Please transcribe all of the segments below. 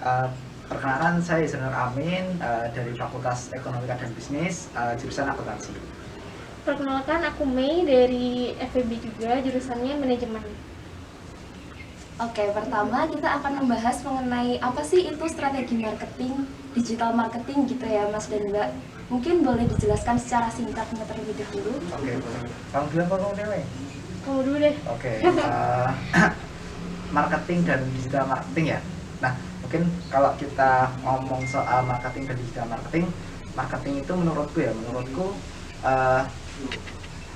Uh, Perkenalkan, saya Isnur Amin dari Fakultas Ekonomika dan Bisnis, jurusan akuntansi. Perkenalkan, aku Mei dari FEB juga, jurusannya manajemen. Oke, pertama kita akan membahas mengenai apa sih itu strategi marketing, digital marketing gitu ya Mas dan Mbak. Mungkin boleh dijelaskan secara singkatnya terlebih dahulu. Oke, boleh. Kamu dulu apa kamu dulu? Kamu dulu deh. Oke, marketing dan digital marketing ya. Nah, mungkin kalau kita ngomong soal marketing dan digital marketing, marketing itu menurutku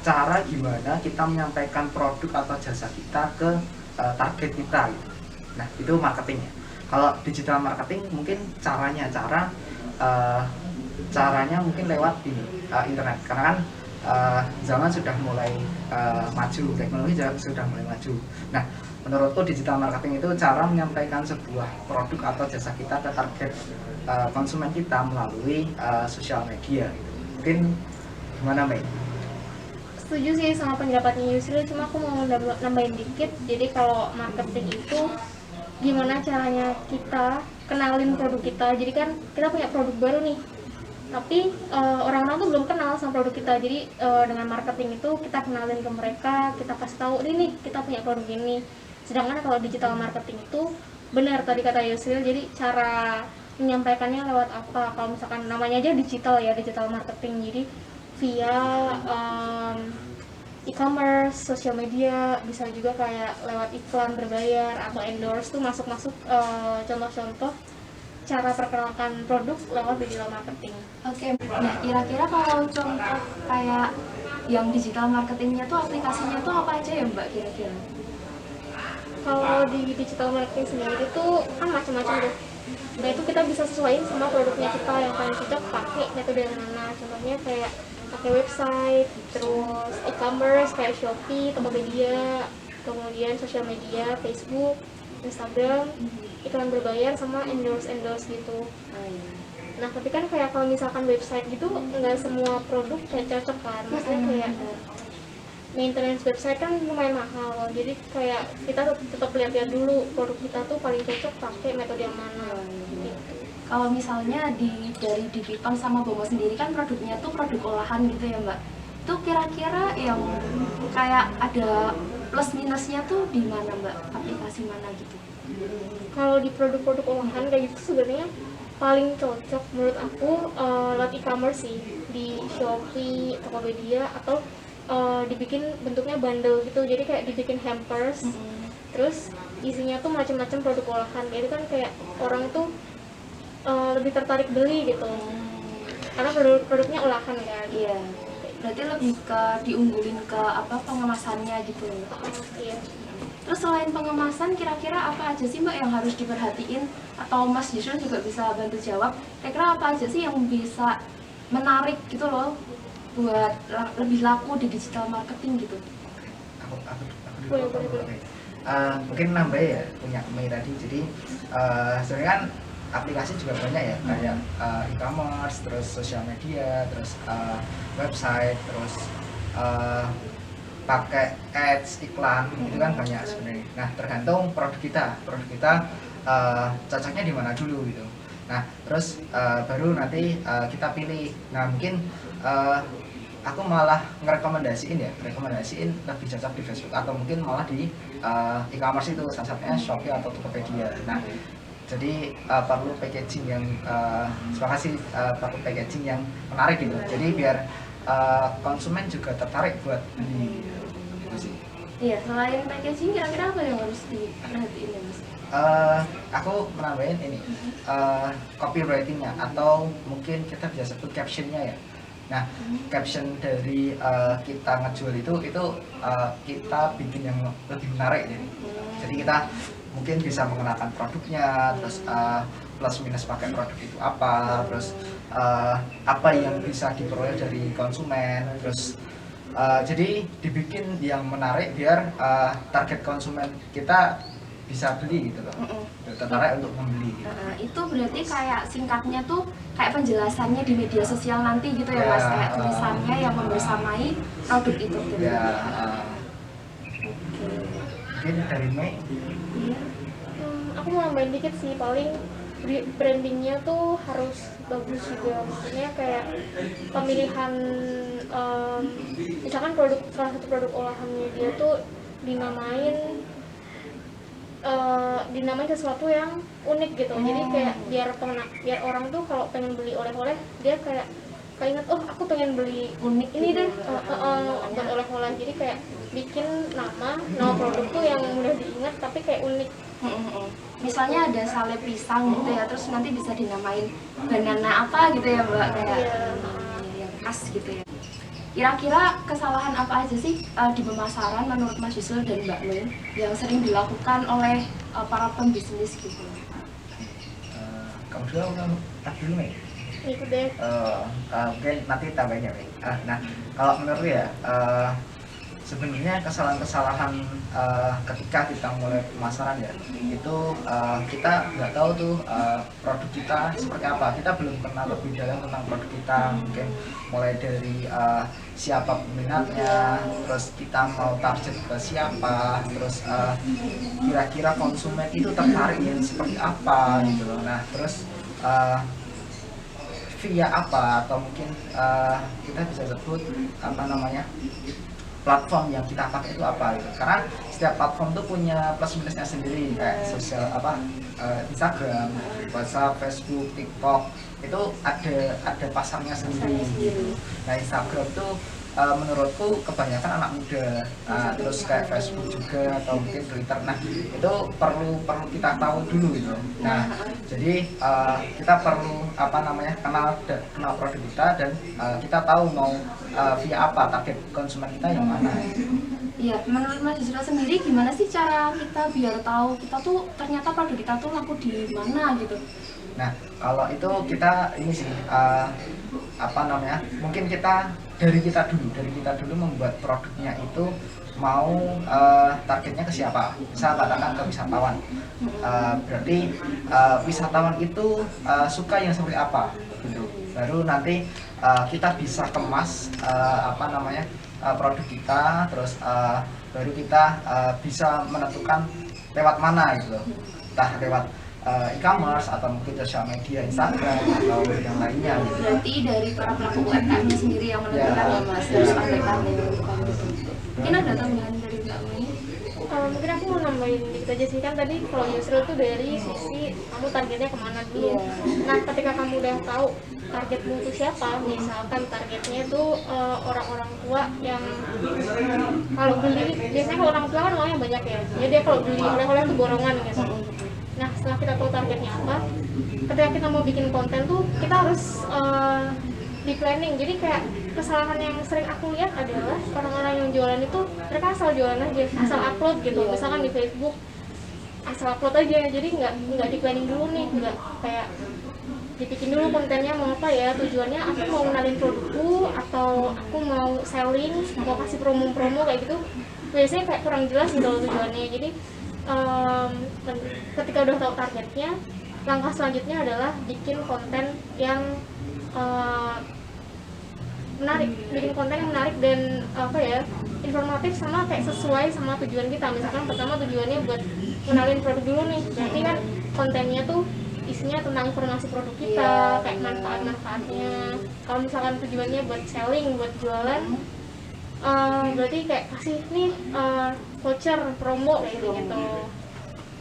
cara gimana kita menyampaikan produk atau jasa kita ke target kita gitu. Nah, itu marketingnya. Kalau digital marketing mungkin caranya mungkin lewat internet, karena kan zaman sudah mulai maju, teknologi sudah mulai maju. Nah, menurutku digital marketing itu cara menyampaikan sebuah produk atau jasa kita ke target konsumen kita melalui sosial media gitu. Mungkin gimana, Mei? Setuju sih sama pendapatnya Yusril, cuma aku mau nambahin dikit. Jadi kalau marketing itu gimana caranya kita kenalin produk kita. Jadi kan kita punya produk baru nih, tapi orang-orang tuh belum kenal sama produk kita. Jadi dengan marketing itu kita kenalin ke mereka, kita kasih tahu ini nih kita punya produk ini. Sedangkan kalau digital marketing itu benar tadi kata Yusril, jadi cara menyampaikannya lewat apa. Kalau misalkan namanya aja digital ya, digital marketing, jadi via e-commerce, sosial media, bisa juga kayak lewat iklan berbayar atau endorse tuh masuk-masuk contoh-contoh cara perkenalkan produk lewat digital marketing. Oke, nah kira-kira kalau contoh kayak yang digital marketingnya tuh aplikasinya tuh apa aja ya Mbak kira-kira? Kalau di digital marketing sendiri tuh kan macam-macam tuh. Nah itu kita bisa sesuaiin sama produknya kita yang paling cocok pakai metode yang mana. Contohnya kayak pakai website, terus e-commerce kayak Shopee, Tokopedia, kemudian sosial media, Facebook, Instagram, iklan berbayar sama endorse gitu. Nah tapi kan kayak kalau misalkan website gitu nggak semua produk kayak cocok kan, maksudnya kayak maintenance website kan lumayan mahal, jadi kayak kita tetap lihat-lihat dulu produk kita tuh paling cocok pakai metode yang mana gitu. Kalau misalnya dari di Piton sama Bomo sendiri kan produknya tuh produk olahan gitu ya Mbak. Itu kira-kira yang kayak ada plus minusnya tuh di mana Mbak? Aplikasi mana gitu? Kalau di produk-produk olahan kayak gitu sebenarnya paling cocok menurut aku lewat e-commerce sih, di Shopee, Tokopedia, atau dibikin bentuknya bundle gitu, jadi kayak dibikin hampers, terus isinya tuh macam-macam produk olahan, jadi kan kayak orang tuh lebih tertarik beli gitu, karena produknya olahan kan. Iya. Berarti lebih ke diunggulin ke apa pengemasannya gitu. Iya. Terus selain pengemasan, kira-kira apa aja sih Mbak yang harus diperhatiin? Atau Mas Yusril juga bisa bantu jawab. Kira-kira apa aja sih yang bisa menarik gitu loh buat lebih laku di digital marketing gitu? Aku Boleh. mungkin nambah ya punya Mei tadi. Jadi sebenarnya kan aplikasi juga banyak ya, kayak e-commerce, terus sosial media, terus website, terus pakai ads, iklan, itu kan banyak sebenarnya. Nah, tergantung produk kita cocoknya di mana dulu gitu. Nah, terus baru nanti kita pilih. Nah, mungkin aku malah rekomendasiin lebih cocok di Facebook, atau mungkin malah di e-commerce itu, salah satunya Shopee atau Tokopedia. Nah, jadi perlu packaging yang perlu packaging yang menarik gitu. Jadi biar konsumen juga tertarik buat beli gitu sih. Iya, selain packaging kira-kira apa yang harus diperhatiin ya Mas? Aku menambahin ini copywritingnya, atau mungkin kita bisa sebut captionnya ya. Nah, caption dari kita ngejual itu kita bikin yang lebih menarik ya. Jadi kita mungkin bisa mengenalkan produknya, terus plus minus pakai produk itu apa, terus apa yang bisa diperoleh dari konsumen, terus jadi dibikin yang menarik biar target konsumen kita bisa beli gitu loh, tertarik untuk membeli gitu. Itu berarti kayak singkatnya tuh kayak penjelasannya di media sosial nanti gitu ya Mas, kayak tulisannya yang membersamai produk itu gitu. Ya, mungkin dari Mei. Aku mau nambahin dikit sih, paling brandingnya tuh harus bagus juga, maksudnya kayak pemilihan misalkan salah satu produk olahannya dia tuh dinamain sesuatu yang unik gitu. Jadi kayak biar orang tuh kalau pengen beli oleh-oleh dia kayak inget, oh aku pengen beli Unik ini gitu. deh buat oleh-oleh. Jadi kayak bikin nama produk tuh yang mudah diingat tapi kayak unik. Misalnya ada sale pisang gitu ya, terus nanti bisa dinamain banana apa gitu ya Mbak, kayak yang khas gitu ya. Kira-kira kesalahan apa aja sih di pemasaran menurut Mas Yusril dan Mbak Nun yang sering dilakukan oleh para pembisnis gitu? Kamu dulu Mei? Itu deh. Mungkin nanti tambahin ya Mei. Nah kalau menurut ya sebenarnya kesalahan-kesalahan ketika kita mulai pemasaran ya itu kita nggak tahu tuh produk kita seperti apa, kita belum kenal lebih dalam tentang produk kita, mungkin mulai dari siapa peminatnya, terus kita mau target ke siapa, terus kira-kira konsumen itu tertarik yang seperti apa gitu loh. Nah terus via apa, atau mungkin kita bisa sebut apa namanya, platform yang kita pakai itu apa gitu. Karena setiap platform tuh punya plus minusnya sendiri, kayak sosial Instagram, WhatsApp, Facebook, TikTok itu ada pasarnya sendiri. Nah Instagram tuh menurutku kebanyakan anak muda, terus kayak Facebook juga atau mungkin Twitter. Nah itu perlu kita tahu dulu gitu. Nah jadi kita perlu kenal produk kita, dan kita tahu mau via apa target konsumen kita yang mana. Iya, menurut Mas Yusril sendiri gimana sih cara kita biar tahu kita tuh ternyata produk kita tuh laku di mana gitu? Nah kalau itu kita ini sih mungkin kita dari kita dulu membuat produknya itu mau targetnya ke siapa. Misal katakan ke wisatawan, berarti wisatawan itu suka yang seperti apa gitu. Baru nanti kita bisa kemas produk kita, terus baru kita bisa menentukan lewat mana gitu loh, entah lewat e-commerce atau mungkin sosial media Instagram atau yang lainnya gitu. Berarti dari para pelaku UMKM sendiri yang menentukan ya Mas, harus pandai-pandai. Mungkin ada tambahan dari Mbak Mei? Mungkin aku mau nambahin dikit aja sih, kan tadi kalau Yusril tuh dari sisi kamu targetnya kemana dulu. Nah ketika kamu udah tahu targetmu itu siapa, misalkan targetnya itu orang-orang tua yang kalau beli, biasanya kalau orang tua kan uangnya banyak ya, jadi dia kalau beli oleh-oleh tuh borongan gitu. Nah setelah kita tahu targetnya apa, ketika kita mau bikin konten tuh kita harus di planning. Jadi kayak kesalahan yang sering aku lihat adalah orang-orang yang jualan itu mereka asal jualan aja, asal upload gitu. Misalkan di Facebook asal upload aja, jadi nggak di planning dulu nih, nggak kayak dibikin dulu kontennya mau apa ya, tujuannya aku mau kenalin produkku atau aku mau selling, mau kasih promo-promo kayak gitu. Biasanya kayak kurang jelas gitu loh tujuannya. Jadi ketika udah tahu targetnya, langkah selanjutnya adalah bikin konten yang menarik dan informatif sama kayak sesuai sama tujuan kita. Misalkan pertama tujuannya buat kenalin produk dulu nih, berarti kan kontennya tuh isinya tentang informasi produk kita, kayak manfaat-manfaatnya. Kalau misalkan tujuannya buat selling, buat jualan, berarti kayak kasih nih voucher, promo kayak gitu.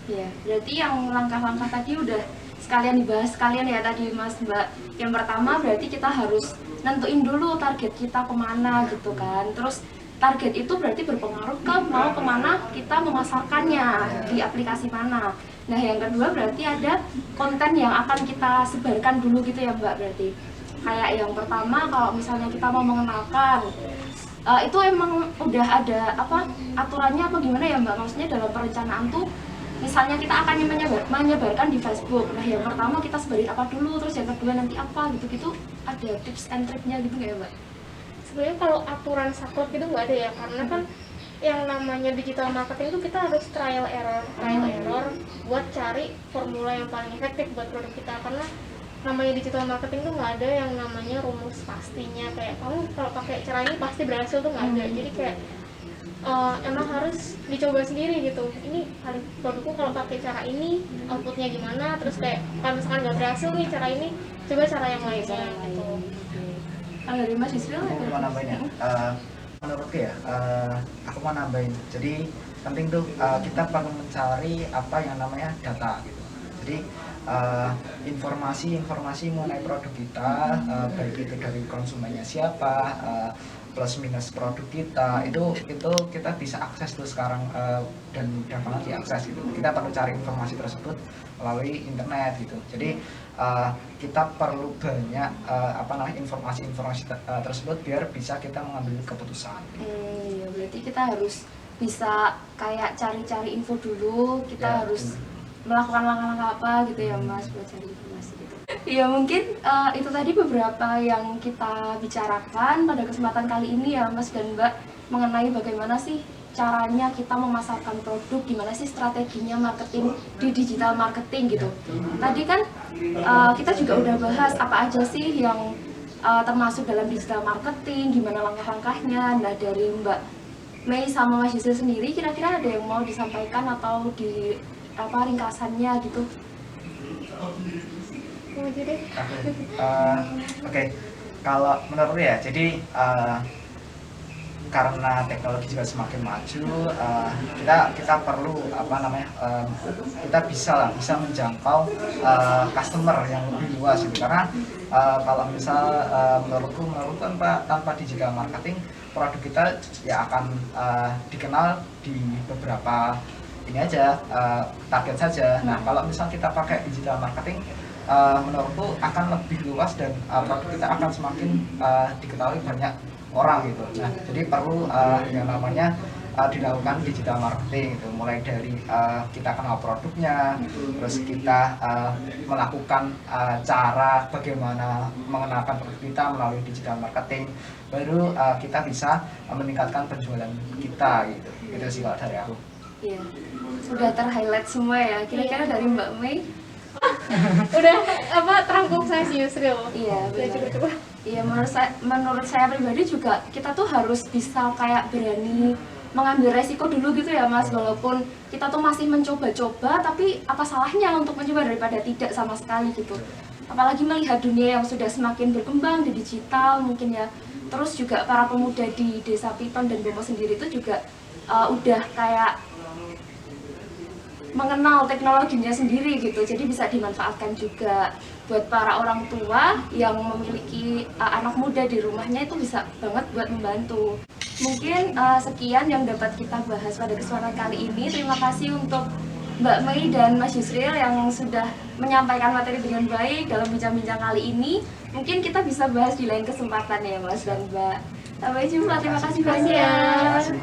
Ya, berarti yang langkah-langkah tadi udah sekalian dibahas sekalian ya tadi Mas Mbak. Yang pertama berarti kita harus nentuin dulu target kita kemana gitu kan. Terus target itu berarti berpengaruh ke mau kemana kita memasarkannya, di aplikasi mana. Nah yang kedua berarti ada konten yang akan kita sebarkan dulu gitu ya Mbak. Berarti kayak yang pertama kalau misalnya kita mau mengenalkan, itu emang udah ada aturannya apa gimana ya Mbak? Maksudnya dalam perencanaan tuh misalnya kita akan menyebarkan di Facebook. Nah yang pertama kita sebarin apa dulu, terus yang kedua nanti apa gitu-gitu, ada tips and triknya gitu nggak ya Mbak? Sebenarnya kalau aturan saklek gitu nggak ada ya, karena kan yang namanya digital marketing itu kita harus trial error buat cari formula yang paling efektif buat produk kita. Karena namanya digital marketing tuh nggak ada yang namanya rumus pastinya kayak kamu kalau pakai cara ini pasti berhasil tuh nggak ada. Jadi kayak emang harus dicoba sendiri gitu. Ini produkku kalau pakai cara ini outputnya gimana, terus kayak kalau misalkan nggak berhasil nih cara ini, coba cara yang lainnya gitu. Kalau dari Mas Yusril Aku mau nambahin ya. Menurutku ya, aku mau nambahin. Jadi penting tuh kita perlu mencari apa yang namanya data gitu. Jadi informasi mengenai produk kita, baik itu dari konsumennya siapa, plus minus produk kita, itu kita bisa akses tuh sekarang, dan mudah banget diakses gitu. Kita perlu cari informasi tersebut melalui internet gitu. Jadi kita perlu banyak informasi tersebut biar bisa kita mengambil keputusan. Ya berarti kita harus bisa kayak cari-cari info dulu, kita harus melakukan langkah-langkah apa gitu ya Mas buat cari informasi gitu. Ya mungkin itu tadi beberapa yang kita bicarakan pada kesempatan kali ini ya Mas dan Mbak, mengenai bagaimana sih caranya kita memasarkan produk, gimana sih strateginya marketing di digital marketing gitu. Tadi kan kita juga udah bahas apa aja sih yang termasuk dalam digital marketing, gimana langkah-langkahnya. Nah dari Mbak Mei sama Mas Yusril sendiri, kira-kira ada yang mau disampaikan atau di ringkasannya gitu? Aja deh. Oke. Kalau menurut ya, jadi karena teknologi juga semakin maju, kita perlu kita bisa menjangkau customer yang lebih luas gitu. Karena kalau misal menurutku tanpa digital marketing, produk kita ya akan dikenal di beberapa ini aja, target saja. Nah kalau misal kita pakai digital marketing, menurutku akan lebih luas dan produk kita akan semakin diketahui banyak orang gitu. Nah jadi perlu yang namanya dilakukan digital marketing gitu, mulai dari kita kenal produknya, terus kita melakukan cara bagaimana mengenalkan produk kita melalui digital marketing, baru kita bisa meningkatkan penjualan kita gitu. Itu sih kalau dari aku. Iya, sudah ter-highlight semua ya. Kira-kira dari Mbak Mei? Udah terangkum saya si Yusril. Iya, udah cukup. Iya, menurut saya pribadi juga kita tuh harus bisa kayak berani mengambil resiko dulu gitu ya Mas, walaupun kita tuh masih mencoba-coba, tapi apa salahnya untuk mencoba daripada tidak sama sekali gitu. Apalagi melihat dunia yang sudah semakin berkembang di digital mungkin ya. Terus juga para pemuda di Desa Piton dan Bomo sendiri itu juga udah kayak mengenal teknologinya sendiri gitu, jadi bisa dimanfaatkan juga buat para orang tua yang memiliki anak muda di rumahnya, itu bisa banget buat membantu. Mungkin sekian yang dapat kita bahas pada kesempatan kali ini. Terima kasih untuk Mbak Mei dan Mas Yusril yang sudah menyampaikan materi dengan baik dalam bincang-bincang kali ini. Mungkin kita bisa bahas di lain kesempatan ya Mas dan Mbak. Sampai jumpa, terima kasih banyak. Terima kasih.